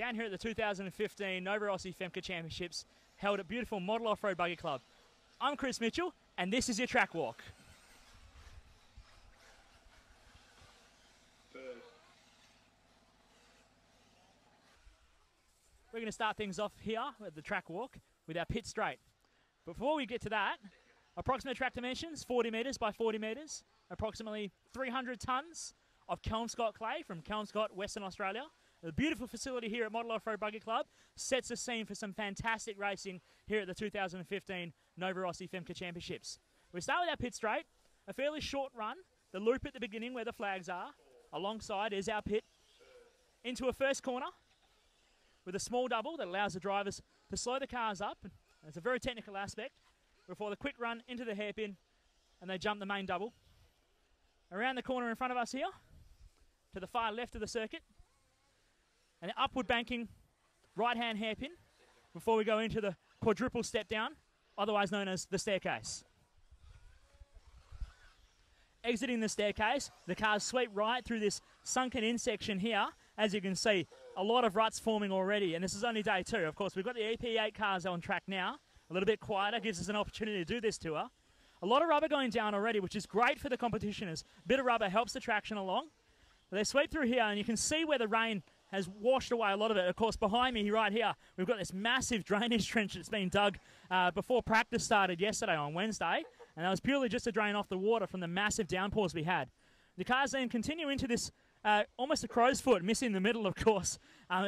down here at the 2015 Nova Rossi Femca Championships held at beautiful Model Off-Road Buggy Club. I'm Chris Mitchell and this is your track walk. We're going to start things off here at the track walk with our pit straight. Before we get to that, approximate track dimensions, 40 metres by 40 metres, approximately 300 tonnes of Kelmscott clay from Kelmscott, Western Australia. The beautiful facility here at Model Off-Road Buggy Club sets the scene for some fantastic racing here at the 2015 Nova Rossi Femca Championships. We start with our pit straight, a fairly short run, the loop at the beginning where the flags are, alongside is our pit, into a first corner with a small double that allows the drivers to slow the cars up. It's a very technical aspect before the quick run into the hairpin and they jump the main double. Around the corner in front of us here, to the far left of the circuit, an upward banking right-hand hairpin before we go into the quadruple step down, otherwise known as the staircase. Exiting the staircase, the cars sweep right through this sunken-in section here. As you can see, a lot of ruts forming already, and this is only day 2. Of course, we've got the EP8 cars on track now, a little bit quieter, gives us an opportunity to do this tour. A lot of rubber going down already, which is great for the competitioners. A bit of rubber helps the traction along. But they sweep through here, and you can see where the rain has washed away a lot of it. Of course, behind me right here, we've got this massive drainage trench that's been dug before practice started yesterday on Wednesday, and that was purely just to drain off the water from the massive downpours we had. The cars then continue into this almost a crow's foot, missing the middle, of course.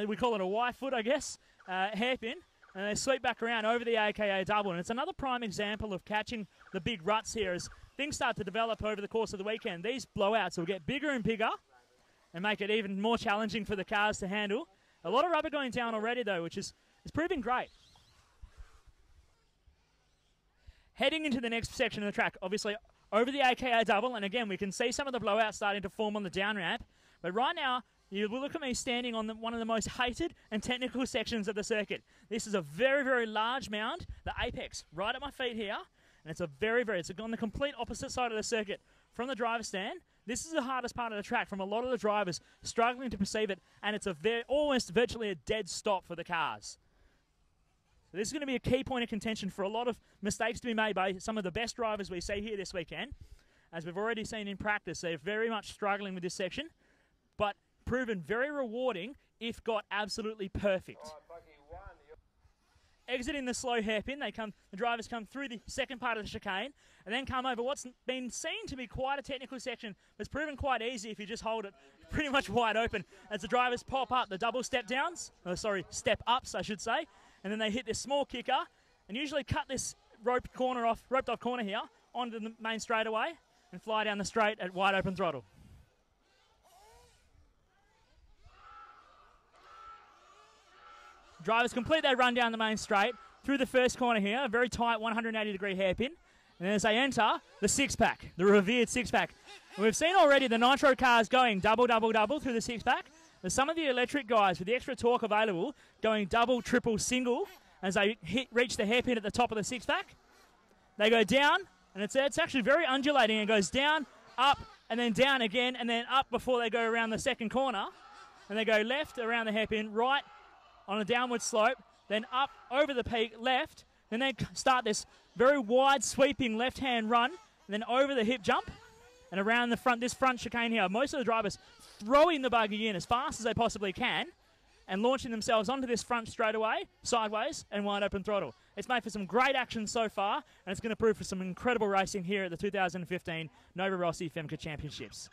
We call it a Y foot, I guess, hairpin, and they sweep back around over the AKA double. And it's another prime example of catching the big ruts here as things start to develop over the course of the weekend. These blowouts will get bigger and bigger and make it even more challenging for the cars to handle. A lot of rubber going down already, though, which is proving great. Heading into the next section of the track, obviously over the AKA double, and again, we can see some of the blowouts starting to form on the down ramp. But right now, you will look at me standing on one of the most hated and technical sections of the circuit. This is a very, very large mound, the apex, right at my feet here. And it's it's on the complete opposite side of the circuit from the driver's stand. This is the hardest part of the track from a lot of the drivers struggling to perceive it, and it's almost virtually a dead stop for the cars. So this is going to be a key point of contention for a lot of mistakes to be made by some of the best drivers we see here this weekend. As we've already seen in practice, they're very much struggling with this section, but proven very rewarding if got absolutely perfect. Exiting the slow hairpin, the drivers come through the second part of the chicane and then come over what's been seen to be quite a technical section, but it's proven quite easy if you just hold it pretty much wide open as the drivers pop up the double step downs, step ups I should say, and then they hit this small kicker and usually cut this roped off corner here onto the main straightaway and fly down the straight at wide open throttle. Drivers complete their run down the main straight through the first corner here, a very tight 180-degree hairpin. And as they enter, the six-pack, the revered six-pack. We've seen already the nitro cars going double, double, double through the six-pack. There's some of the electric guys with the extra torque available going double, triple, single as they reach the hairpin at the top of the six-pack. They go down, and it's actually very undulating. It goes down, up, and then down again, and then up before they go around the second corner. And they go left around the hairpin, right on a downward slope, then up over the peak, left, and then start this very wide sweeping left-hand run, and then over the hip jump, and around this front chicane here. Most of the drivers throwing the buggy in as fast as they possibly can, and launching themselves onto this front straightaway, sideways, and wide open throttle. It's made for some great action so far, and it's going to prove for some incredible racing here at the 2015 Nova Rossi Femca Championships.